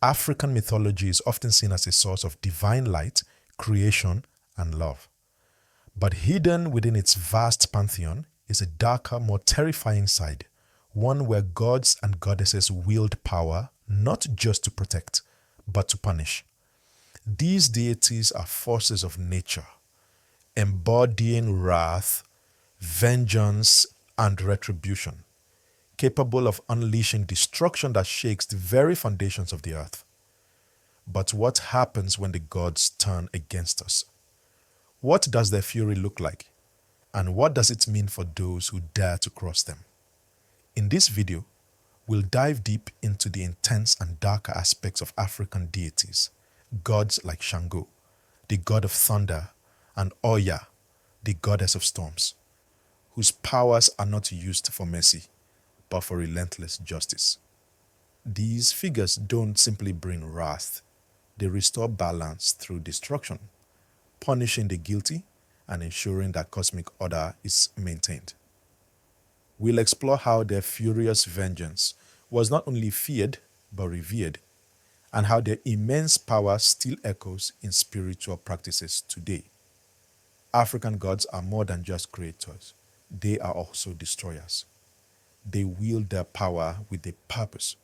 African mythology is often seen as a source of divine light, creation, and love. But hidden within its vast pantheon is a darker, more terrifying side, one where gods and goddesses wield power not just to protect, but to punish. These deities are forces of nature, embodying wrath, vengeance, and retribution, capable of unleashing destruction that shakes the very foundations of the earth. But what happens when the gods turn against us? What does their fury look like? And what does it mean for those who dare to cross them? In this video, we'll dive deep into the intense and darker aspects of African deities, gods like Shango, the god of thunder, and Oya, the goddess of storms, whose powers are not used for mercy, but for relentless justice. These figures don't simply bring wrath, they restore balance through destruction, punishing the guilty and ensuring that cosmic order is maintained. We'll explore how their furious vengeance was not only feared but revered, and how their immense power still echoes in spiritual practices today. African gods are more than just creators, they are also destroyers. They wield their power with a purpose: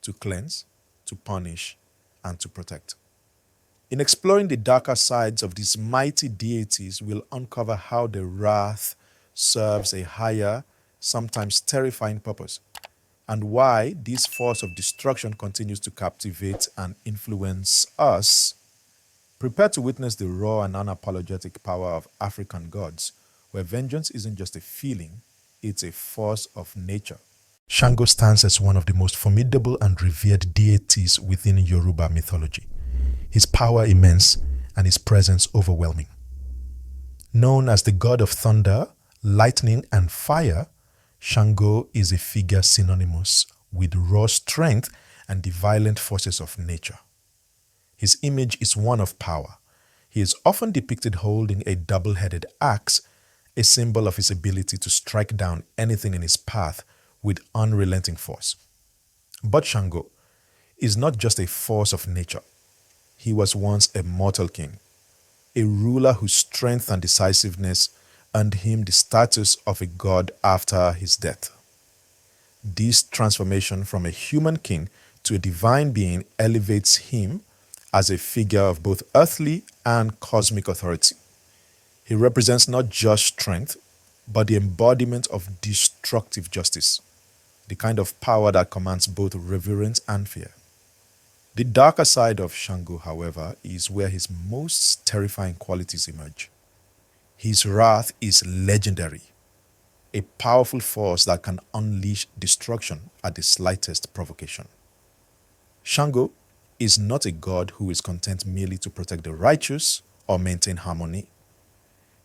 to cleanse, to punish, and to protect. In exploring the darker sides of these mighty deities, we'll uncover how their wrath serves a higher, sometimes terrifying purpose, and why this force of destruction continues to captivate and influence us. Prepare to witness the raw and unapologetic power of African gods, where vengeance isn't just a feeling, it's a force of nature. Shango stands as one of the most formidable and revered deities within Yoruba mythology. His power immense and his presence overwhelming. Known as the god of thunder, lightning, and fire, Shango is a figure synonymous with raw strength and the violent forces of nature. His image is one of power. He is often depicted holding a double-headed axe, a symbol of his ability to strike down anything in his path with unrelenting force. But Shango is not just a force of nature. He was once a mortal king, a ruler whose strength and decisiveness earned him the status of a god after his death. This transformation from a human king to a divine being elevates him as a figure of both earthly and cosmic authority. He represents not just strength, but the embodiment of destructive justice, the kind of power that commands both reverence and fear. The darker side of Shango, however, is where his most terrifying qualities emerge. His wrath is legendary, a powerful force that can unleash destruction at the slightest provocation. Shango is not a god who is content merely to protect the righteous or maintain harmony.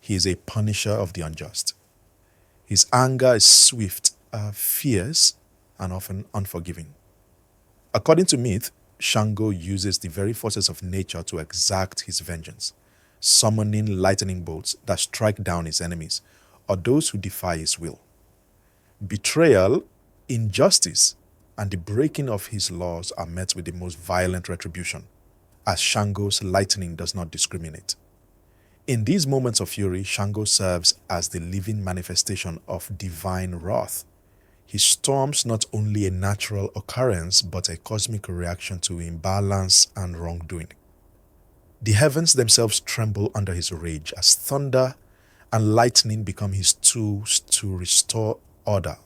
He is a punisher of the unjust. His anger is swift, fierce, and often unforgiving. According to myth, Shango uses the very forces of nature to exact his vengeance, summoning lightning bolts that strike down his enemies or those who defy his will. Betrayal, injustice, and the breaking of his laws are met with the most violent retribution, as Shango's lightning does not discriminate. In these moments of fury, Shango serves as the living manifestation of divine wrath. He storms not only a natural occurrence, but a cosmic reaction to imbalance and wrongdoing. The heavens themselves tremble under his rage as thunder and lightning become his tools to restore order.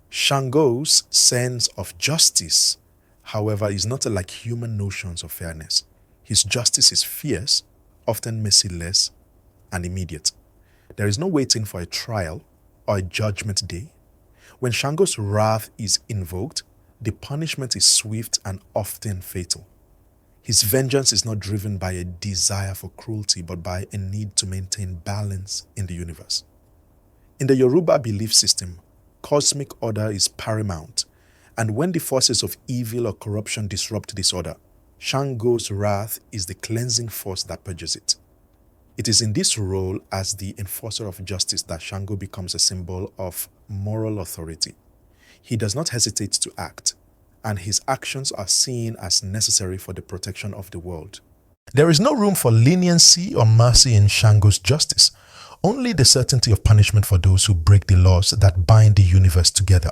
Shango's sense of justice, however, is not like human notions of fairness. His justice is fierce, often merciless, and immediate. There is no waiting for a trial or a judgment day. When Shango's wrath is invoked, the punishment is swift and often fatal. His vengeance is not driven by a desire for cruelty, but by a need to maintain balance in the universe. In the Yoruba belief system, cosmic order is paramount, and when the forces of evil or corruption disrupt this order, Shango's wrath is the cleansing force that purges it. It is in this role as the enforcer of justice that Shango becomes a symbol of moral authority. He does not hesitate to act, and his actions are seen as necessary for the protection of the world. There is no room for leniency or mercy in Shango's justice, only the certainty of punishment for those who break the laws that bind the universe together.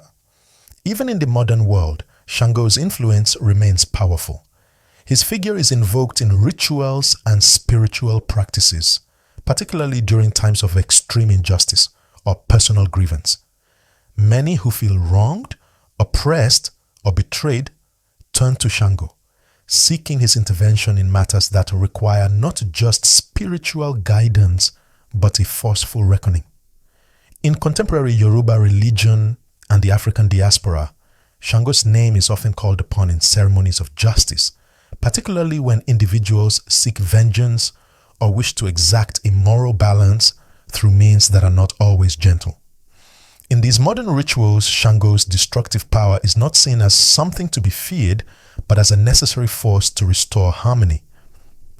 Even in the modern world, Shango's influence remains powerful. His figure is invoked in rituals and spiritual practices, particularly during times of extreme injustice or personal grievance. Many who feel wronged, oppressed, or betrayed turn to Shango, seeking his intervention in matters that require not just spiritual guidance, but a forceful reckoning. In contemporary Yoruba religion and the African diaspora, Shango's name is often called upon in ceremonies of justice, particularly when individuals seek vengeance or wish to exact a moral balance through means that are not always gentle. In these modern rituals, Shango's destructive power is not seen as something to be feared, but as a necessary force to restore harmony.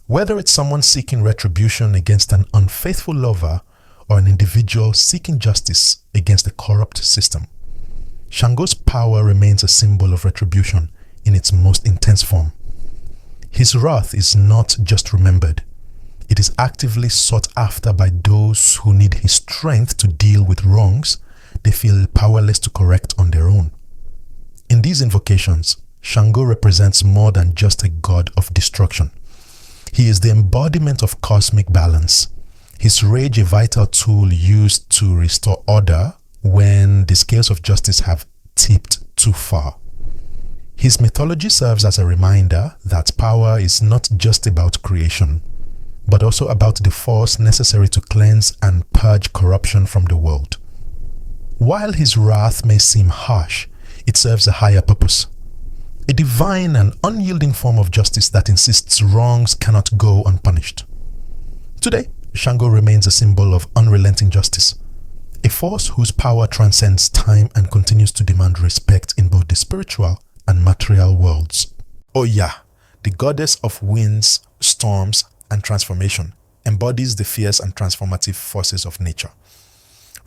Whether it's someone seeking retribution against an unfaithful lover or an individual seeking justice against a corrupt system, Shango's power remains a symbol of retribution in its most intense form. His wrath is not just remembered, it is actively sought after by those who need his strength to deal with wrongs they feel powerless to correct on their own. In these invocations, Shango represents more than just a god of destruction. He is the embodiment of cosmic balance, his rage a vital tool used to restore order when the scales of justice have tipped too far. His mythology serves as a reminder that power is not just about creation, but also about the force necessary to cleanse and purge corruption from the world. While his wrath may seem harsh, it serves a higher purpose. A divine and unyielding form of justice that insists wrongs cannot go unpunished. Today, Shango remains a symbol of unrelenting justice, a force whose power transcends time and continues to demand respect in both the spiritual and material worlds. Oya, the goddess of winds, storms, and transformation, embodies the fierce and transformative forces of nature.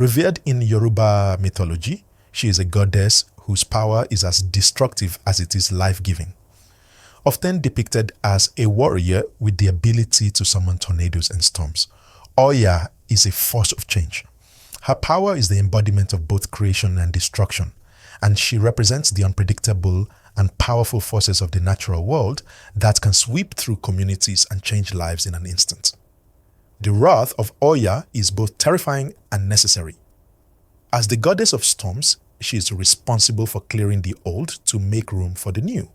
Revered in Yoruba mythology, she is a goddess whose power is as destructive as it is life-giving. Often depicted as a warrior with the ability to summon tornadoes and storms, Oya is a force of change. Her power is the embodiment of both creation and destruction, and she represents the unpredictable and powerful forces of the natural world that can sweep through communities and change lives in an instant. The wrath of Oya is both terrifying and necessary. As the goddess of storms, she is responsible for clearing the old to make room for the new.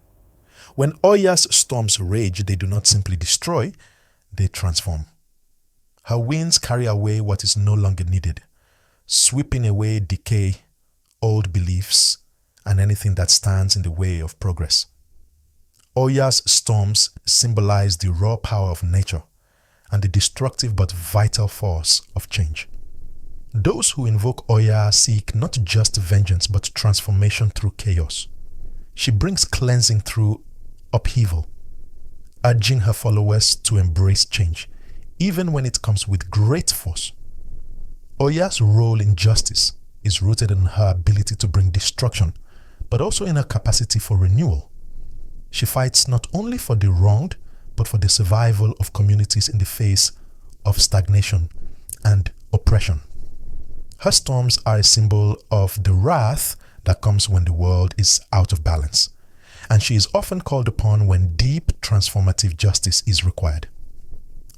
When Oya's storms rage, they do not simply destroy, they transform. Her winds carry away what is no longer needed, sweeping away decay, old beliefs, and anything that stands in the way of progress. Oya's storms symbolize the raw power of nature and the destructive but vital force of change. Those who invoke Oya seek not just vengeance but transformation through chaos. She brings cleansing through upheaval, urging her followers to embrace change, even when it comes with great force. Oya's role in justice is rooted in her ability to bring destruction, but also in her capacity for renewal. She fights not only for the wronged, but for the survival of communities in the face of stagnation and oppression. Her storms are a symbol of the wrath that comes when the world is out of balance, and she is often called upon when deep transformative justice is required.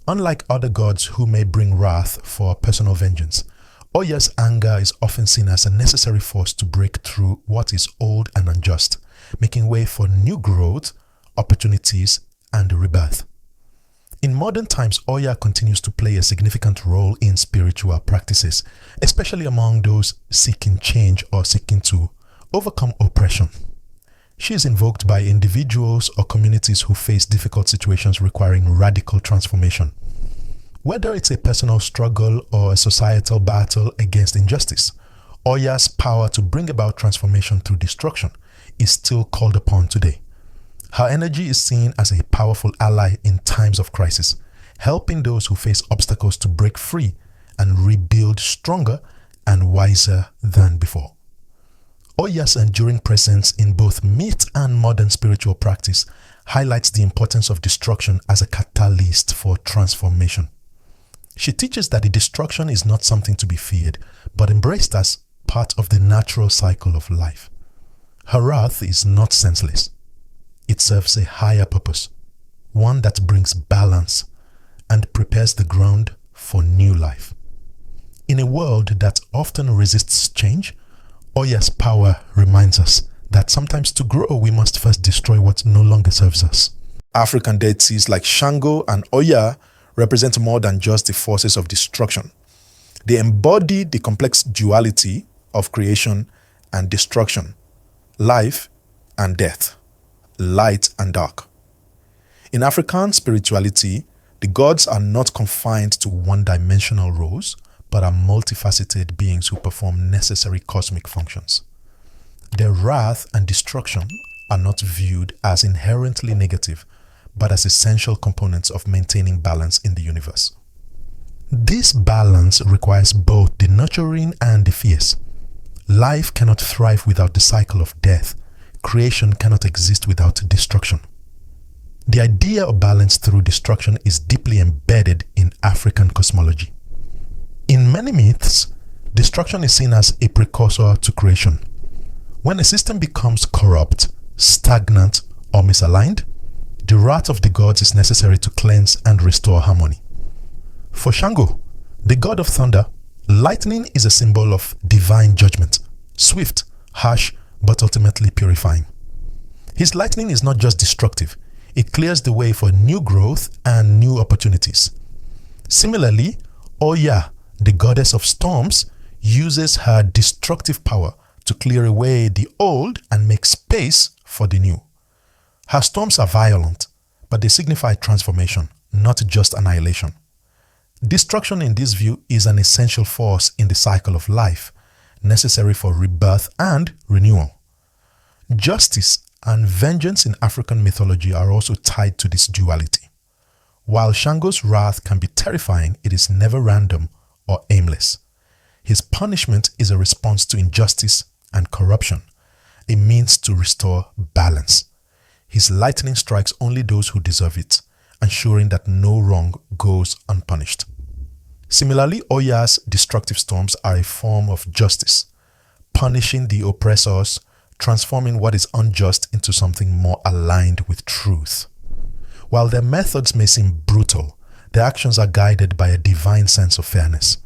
Unlike other gods who may bring wrath for personal vengeance, Oya's anger is often seen as a necessary force to break through what is old and unjust, making way for new growth, opportunities, and rebirth. In modern times, Oya continues to play a significant role in spiritual practices, especially among those seeking change or seeking to overcome oppression. She is invoked by individuals or communities who face difficult situations requiring radical transformation. Whether it's a personal struggle or a societal battle against injustice, Oya's power to bring about transformation through destruction is still called upon today. Her energy is seen as a powerful ally in times of crisis, helping those who face obstacles to break free and rebuild stronger and wiser than before. Oya's enduring presence in both myth and modern spiritual practice highlights the importance of destruction as a catalyst for transformation. She teaches that the destruction is not something to be feared, but embraced as part of the natural cycle of life. Her wrath is not senseless. It serves a higher purpose, one that brings balance and prepares the ground for new life. In a world that often resists change, Oya's power reminds us that sometimes to grow we must first destroy what no longer serves us. African deities like Shango and Oya represent more than just the forces of destruction. They embody the complex duality of creation and destruction, life and death, light and dark. In African spirituality, the gods are not confined to one-dimensional roles, but are multifaceted beings who perform necessary cosmic functions. Their wrath and destruction are not viewed as inherently negative, but as essential components of maintaining balance in the universe. This balance requires both the nurturing and the fierce. Life cannot thrive without the cycle of death. Creation cannot exist without destruction. The idea of balance through destruction is deeply embedded in African cosmology. In many myths, destruction is seen as a precursor to creation. When a system becomes corrupt, stagnant, or misaligned, the wrath of the gods is necessary to cleanse and restore harmony. For Shango, the god of thunder, lightning is a symbol of divine judgment, swift, harsh, but ultimately purifying. His lightning is not just destructive, it clears the way for new growth and new opportunities. Similarly, Oya, the goddess of storms, uses her destructive power to clear away the old and make space for the new. Her storms are violent, but they signify transformation, not just annihilation. Destruction in this view is an essential force in the cycle of life, necessary for rebirth and renewal. Justice and vengeance in African mythology are also tied to this duality. While Shango's wrath can be terrifying, it is never random or aimless. His punishment is a response to injustice and corruption, a means to restore balance. His lightning strikes only those who deserve it, ensuring that no wrong goes unpunished. Similarly, Oya's destructive storms are a form of justice, punishing the oppressors, transforming what is unjust into something more aligned with truth. While their methods may seem brutal, their actions are guided by a divine sense of fairness.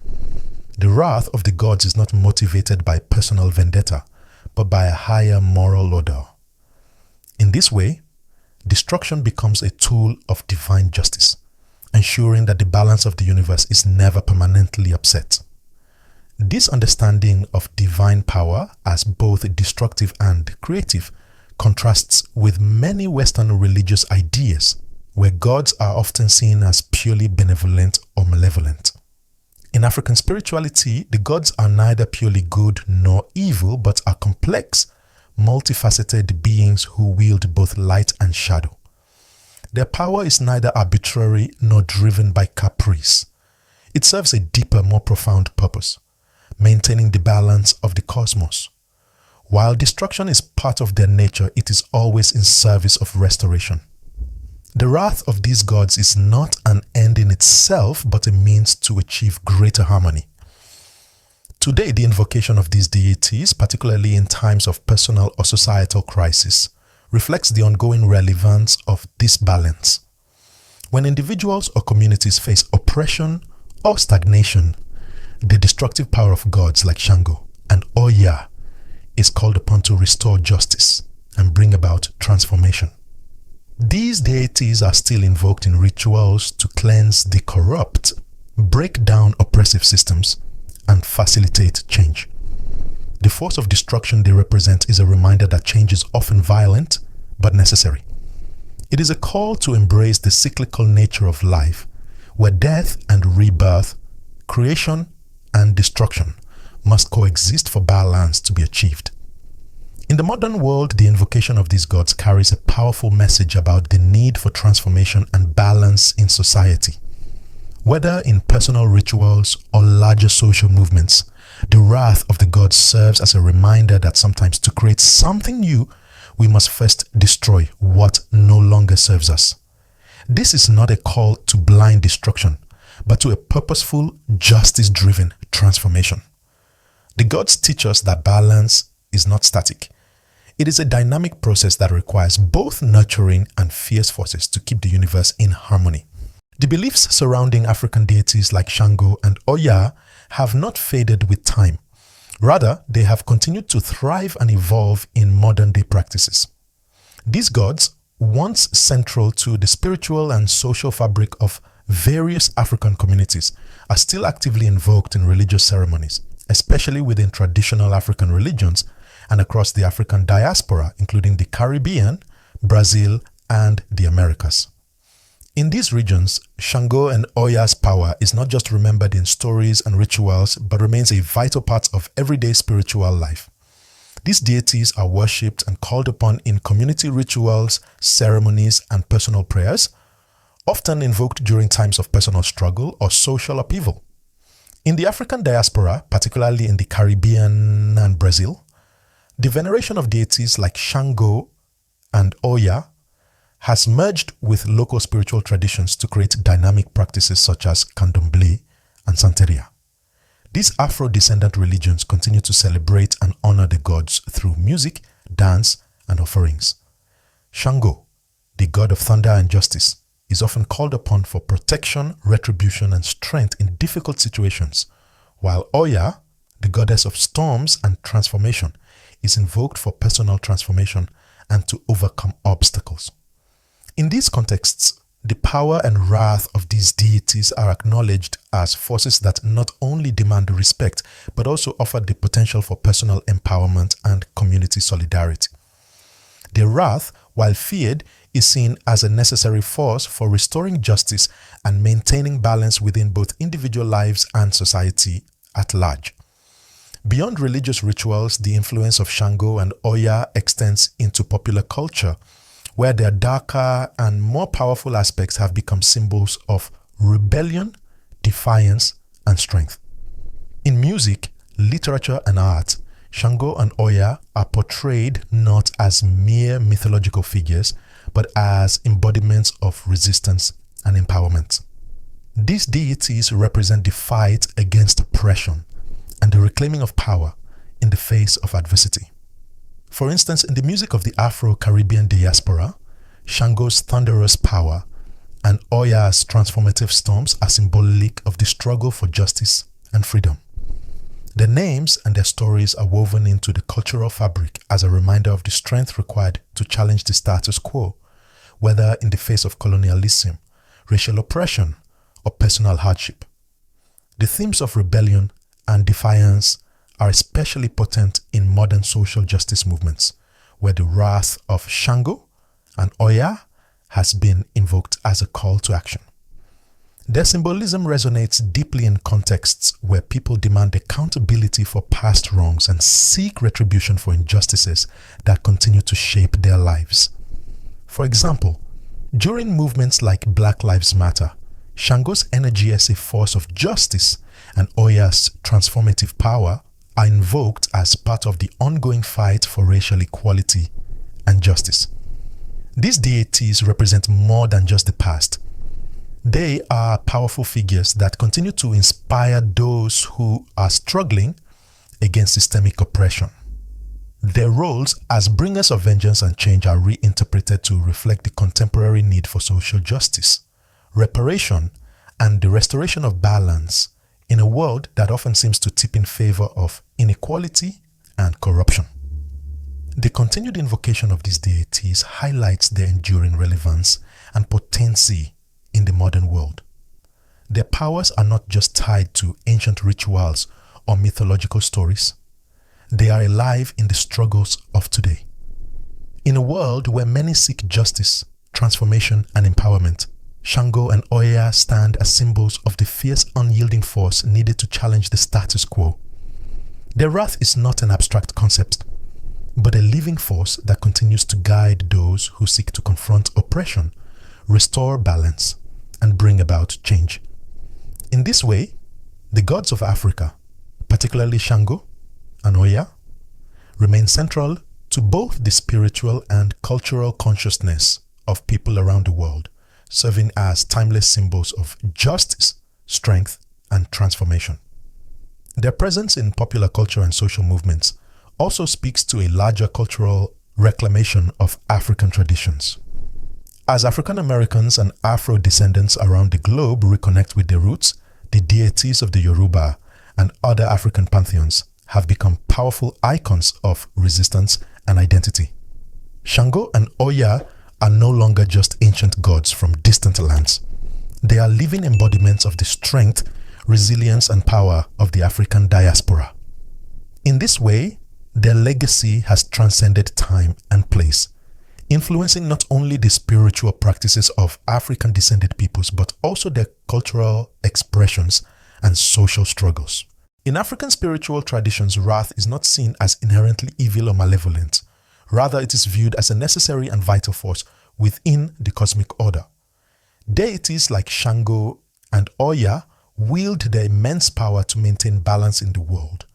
The wrath of the gods is not motivated by personal vendetta, but by a higher moral order. In this way, destruction becomes a tool of divine justice, ensuring that the balance of the universe is never permanently upset. This understanding of divine power as both destructive and creative contrasts with many Western religious ideas, where gods are often seen as purely benevolent or malevolent. In African spirituality, the gods are neither purely good nor evil, but are complex, multifaceted beings who wield both light and shadow. Their power is neither arbitrary nor driven by caprice. It serves a deeper, more profound purpose, maintaining the balance of the cosmos. While destruction is part of their nature, it is always in service of restoration. The wrath of these gods is not an end in itself, but a means to achieve greater harmony. Today, the invocation of these deities, particularly in times of personal or societal crisis, reflects the ongoing relevance of this balance. When individuals or communities face oppression or stagnation, the destructive power of gods like Shango and Oya is called upon to restore justice and bring about transformation. These deities are still invoked in rituals to cleanse the corrupt, break down oppressive systems, and facilitate change. The force of destruction they represent is a reminder that change is often violent but necessary. It is a call to embrace the cyclical nature of life, where death and rebirth, creation and destruction must coexist for balance to be achieved. In the modern world, the invocation of these gods carries a powerful message about the need for transformation and balance in society. Whether in personal rituals or larger social movements, The wrath of the gods serves as a reminder that sometimes to create something new, we must first destroy what no longer serves us. This is not a call to blind destruction, but to a purposeful, justice-driven transformation. The gods teach us that balance is not static. It is a dynamic process that requires both nurturing and fierce forces to keep the universe in harmony. The beliefs surrounding African deities like Shango and Oya have not faded with time. Rather, they have continued to thrive and evolve in modern-day practices. These gods, once central to the spiritual and social fabric of various African communities, are still actively invoked in religious ceremonies, especially within traditional African religions and across the African diaspora, including the Caribbean, Brazil, and the Americas. In these regions, Shango and Oya's power is not just remembered in stories and rituals, but remains a vital part of everyday spiritual life. These deities are worshipped and called upon in community rituals, ceremonies, and personal prayers, often invoked during times of personal struggle or social upheaval. In the African diaspora, particularly in the Caribbean and Brazil, the veneration of deities like Shango and Oya has merged with local spiritual traditions to create dynamic practices such as candomblé and santeria. These Afro-descendant religions continue to celebrate and honor the gods through music, dance, and offerings. Shango, the god of thunder and justice, is often called upon for protection, retribution, and strength in difficult situations, while Oya, the goddess of storms and transformation, is invoked for personal transformation and to overcome obstacles. In these contexts, the power and wrath of these deities are acknowledged as forces that not only demand respect, but also offer the potential for personal empowerment and community solidarity. Their wrath, while feared, is seen as a necessary force for restoring justice and maintaining balance within both individual lives and society at large. Beyond religious rituals, the influence of Shango and Oya extends into popular culture, where their darker and more powerful aspects have become symbols of rebellion, defiance, and strength. In music, literature, and art, Shango and Oya are portrayed not as mere mythological figures, but as embodiments of resistance and empowerment. These deities represent the fight against oppression and the reclaiming of power in the face of adversity. For instance, in the music of the Afro-Caribbean diaspora, Shango's thunderous power and Oya's transformative storms are symbolic of the struggle for justice and freedom. Their names and their stories are woven into the cultural fabric as a reminder of the strength required to challenge the status quo, whether in the face of colonialism, racial oppression, or personal hardship. The themes of rebellion and defiance are especially potent in modern social justice movements, where the wrath of Shango and Oya has been invoked as a call to action. Their symbolism resonates deeply in contexts where people demand accountability for past wrongs and seek retribution for injustices that continue to shape their lives. For example, during movements like Black Lives Matter, Shango's energy as a force of justice and Oya's transformative power are invoked as part of the ongoing fight for racial equality and justice. These deities represent more than just the past. They are powerful figures that continue to inspire those who are struggling against systemic oppression. Their roles as bringers of vengeance and change are reinterpreted to reflect the contemporary need for social justice, reparation, and the restoration of balance in a world that often seems to tip in favor of inequality and corruption. The continued invocation of these deities highlights their enduring relevance and potency in the modern world. Their powers are not just tied to ancient rituals or mythological stories. They are alive in the struggles of today. In a world where many seek justice, transformation, and empowerment, Shango and Oya stand as symbols of the fierce, unyielding force needed to challenge the status quo. Their wrath is not an abstract concept, but a living force that continues to guide those who seek to confront oppression, restore balance, and bring about change. In this way, the gods of Africa, particularly Shango and Oya, remain central to both the spiritual and cultural consciousness of people around the world, serving as timeless symbols of justice, strength, and transformation. Their presence in popular culture and social movements also speaks to a larger cultural reclamation of African traditions. As African Americans and Afro descendants around the globe reconnect with their roots, the deities of the Yoruba and other African pantheons have become powerful icons of resistance and identity. Shango and Oya are no longer just ancient gods from distant lands. They are living embodiments of the strength, resilience, and power of the African diaspora. In this way, their legacy has transcended time and place, influencing not only the spiritual practices of African descended peoples, but also their cultural expressions and social struggles. In African spiritual traditions, wrath is not seen as inherently evil or malevolent. Rather, it is viewed as a necessary and vital force within the cosmic order. Deities like Shango and Oya wield their immense power to maintain balance in the world,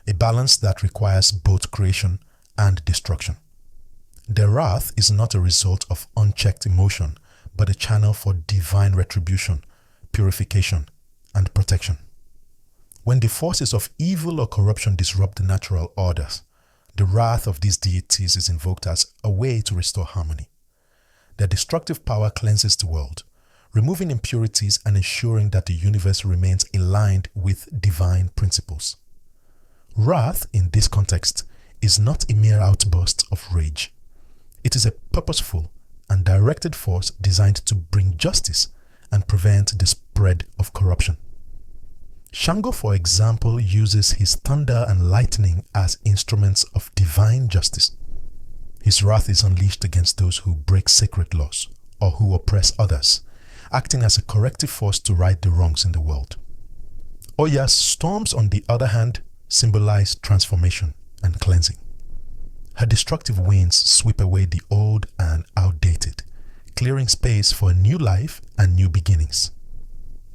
a balance that requires both creation and destruction. Their wrath is not a result of unchecked emotion, but a channel for divine retribution, purification, and protection. When the forces of evil or corruption disrupt the natural orders, the wrath of these deities is invoked as a way to restore harmony. Their destructive power cleanses the world, removing impurities and ensuring that the universe remains aligned with divine principles. Wrath, in this context, is not a mere outburst of rage. It is a purposeful and directed force designed to bring justice and prevent the spread of corruption. Shango, for example, uses his thunder and lightning as instruments of divine justice. His wrath is unleashed against those who break sacred laws or who oppress others, acting as a corrective force to right the wrongs in the world. Oya's storms, on the other hand, symbolize transformation and cleansing. Her destructive winds sweep away the old and outdated, clearing space for a new life and new beginnings.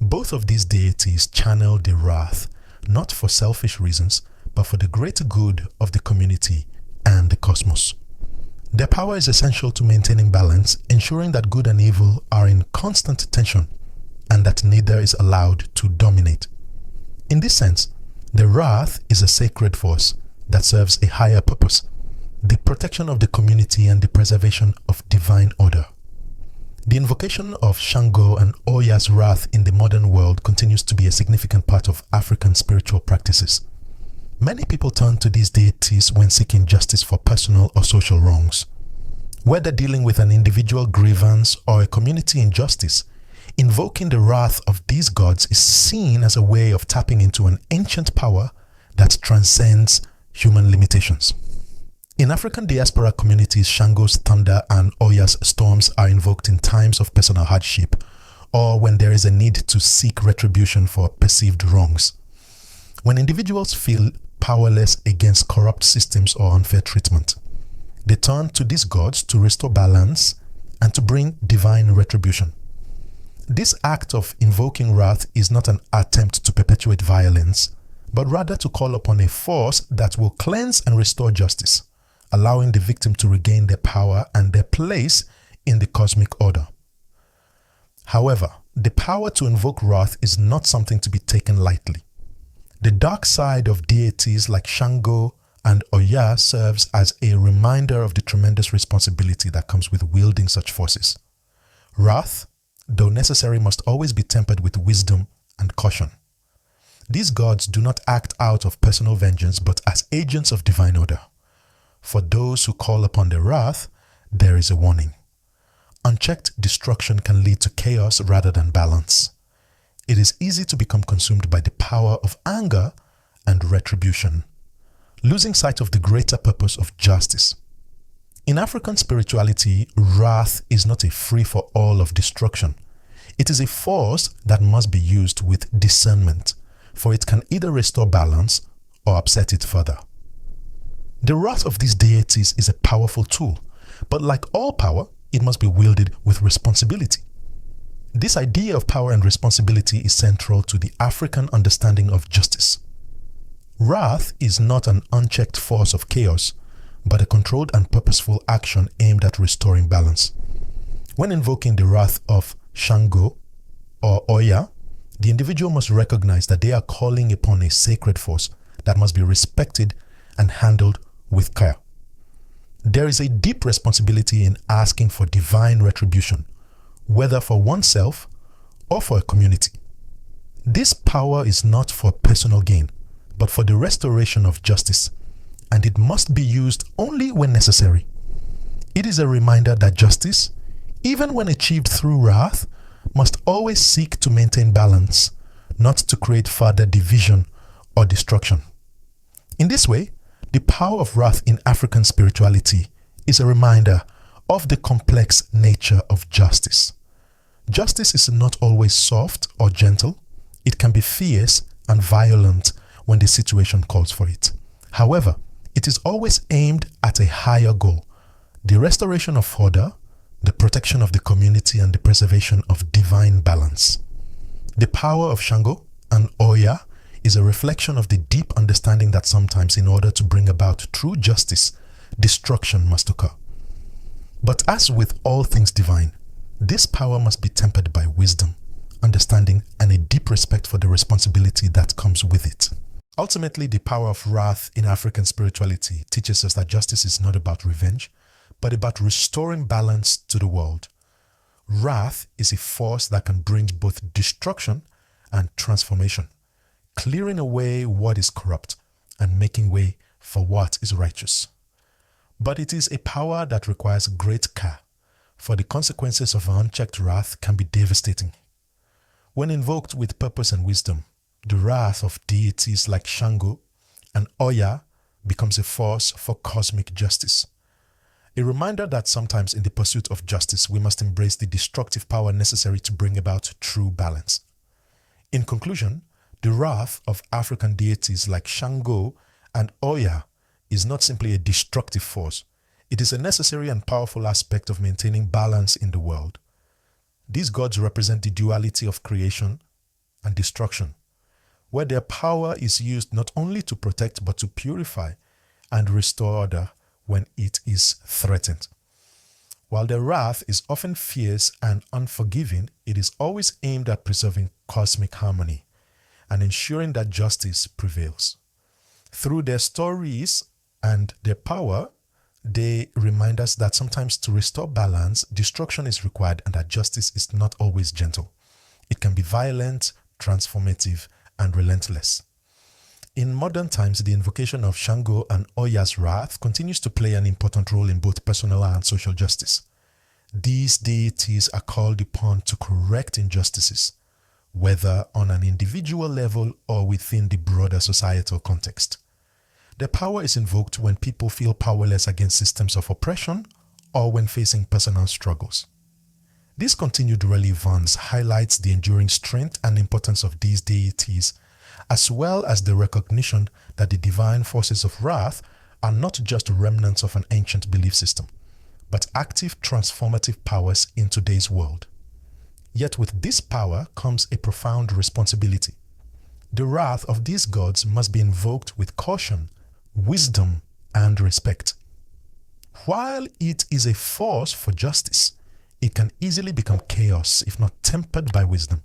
Both of these deities channel the wrath, not for selfish reasons, but for the greater good of the community and the cosmos. Their power is essential to maintaining balance, ensuring that good and evil are in constant tension and that neither is allowed to dominate. In this sense, the wrath is a sacred force that serves a higher purpose, the protection of the community and the preservation of divine order. The invocation of Shango and Oya's wrath in the modern world continues to be a significant part of African spiritual practices. Many people turn to these deities when seeking justice for personal or social wrongs. Whether dealing with an individual grievance or a community injustice, invoking the wrath of these gods is seen as a way of tapping into an ancient power that transcends human limitations. In African diaspora communities, Shango's thunder and Oya's storms are invoked in times of personal hardship or when there is a need to seek retribution for perceived wrongs. When individuals feel powerless against corrupt systems or unfair treatment, they turn to these gods to restore balance and to bring divine retribution. This act of invoking wrath is not an attempt to perpetuate violence, but rather to call upon a force that will cleanse and restore justice, allowing the victim to regain their power and their place in the cosmic order. However, the power to invoke wrath is not something to be taken lightly. The dark side of deities like Shango and Oya serves as a reminder of the tremendous responsibility that comes with wielding such forces. Wrath, though necessary, must always be tempered with wisdom and caution. These gods do not act out of personal vengeance, but as agents of divine order. For those who call upon their wrath, there is a warning. Unchecked destruction can lead to chaos rather than balance. It is easy to become consumed by the power of anger and retribution, losing sight of the greater purpose of justice. In African spirituality, wrath is not a free-for-all of destruction. It is a force that must be used with discernment, for it can either restore balance or upset it further. The wrath of these deities is a powerful tool, but like all power, it must be wielded with responsibility. This idea of power and responsibility is central to the African understanding of justice. Wrath is not an unchecked force of chaos, but a controlled and purposeful action aimed at restoring balance. When invoking the wrath of Shango or Oya, the individual must recognize that they are calling upon a sacred force that must be respected and handled with care. There is a deep responsibility in asking for divine retribution, whether for oneself or for a community. This power is not for personal gain, but for the restoration of justice, and it must be used only when necessary. It is a reminder that justice, even when achieved through wrath, must always seek to maintain balance, not to create further division or destruction. In this way, the power of wrath in African spirituality is a reminder of the complex nature of justice. Justice is not always soft or gentle. It can be fierce and violent when the situation calls for it. However, it is always aimed at a higher goal: the restoration of order, the protection of the community, and the preservation of divine balance. The power of Shango and Oya is a reflection of the deep understanding that sometimes, in order to bring about true justice, destruction must occur. But as with all things divine, this power must be tempered by wisdom, understanding, and a deep respect for the responsibility that comes with it. Ultimately, the power of wrath in African spirituality teaches us that justice is not about revenge, but about restoring balance to the world. Wrath is a force that can bring both destruction and transformation, clearing away what is corrupt and making way for what is righteous. But it is a power that requires great care, for the consequences of unchecked wrath can be devastating. When invoked with purpose and wisdom, the wrath of deities like Shango and Oya becomes a force for cosmic justice. A reminder that sometimes in the pursuit of justice, we must embrace the destructive power necessary to bring about true balance. In conclusion, the wrath of African deities like Shango and Oya is not simply a destructive force. It is a necessary and powerful aspect of maintaining balance in the world. These gods represent the duality of creation and destruction, where their power is used not only to protect but to purify and restore order when it is threatened. While their wrath is often fierce and unforgiving, it is always aimed at preserving cosmic harmony and ensuring that justice prevails. Through their stories and their power, they remind us that sometimes to restore balance, destruction is required, and that justice is not always gentle. It can be violent, transformative, and relentless. In modern times, the invocation of Shango and Oya's wrath continues to play an important role in both personal and social justice. These deities are called upon to correct injustices, whether on an individual level or within the broader societal context. Their power is invoked when people feel powerless against systems of oppression or when facing personal struggles. This continued relevance highlights the enduring strength and importance of these deities, as well as the recognition that the divine forces of wrath are not just remnants of an ancient belief system, but active transformative powers in today's world. Yet with this power comes a profound responsibility. The wrath of these gods must be invoked with caution, wisdom, and respect. While it is a force for justice, it can easily become chaos if not tempered by wisdom.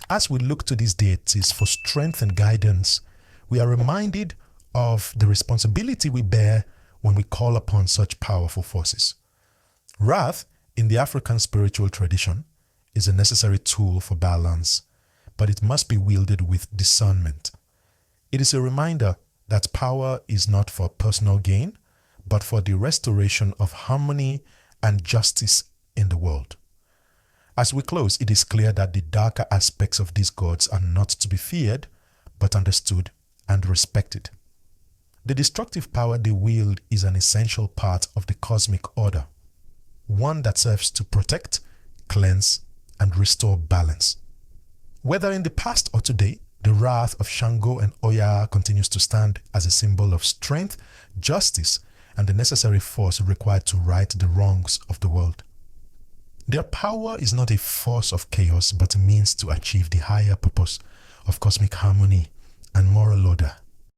As we look to these deities for strength and guidance, we are reminded of the responsibility we bear when we call upon such powerful forces. Wrath, in the African spiritual tradition, is a necessary tool for balance, but it must be wielded with discernment. It is a reminder that power is not for personal gain, but for the restoration of harmony and justice in the world. As we close, it is clear that the darker aspects of these gods are not to be feared, but understood and respected. The destructive power they wield is an essential part of the cosmic order, one that serves to protect, cleanse, and restore balance. Whether in the past or today, the wrath of Shango and Oya continues to stand as a symbol of strength, justice, and the necessary force required to right the wrongs of the world. Their power is not a force of chaos, but a means to achieve the higher purpose of cosmic harmony and moral order.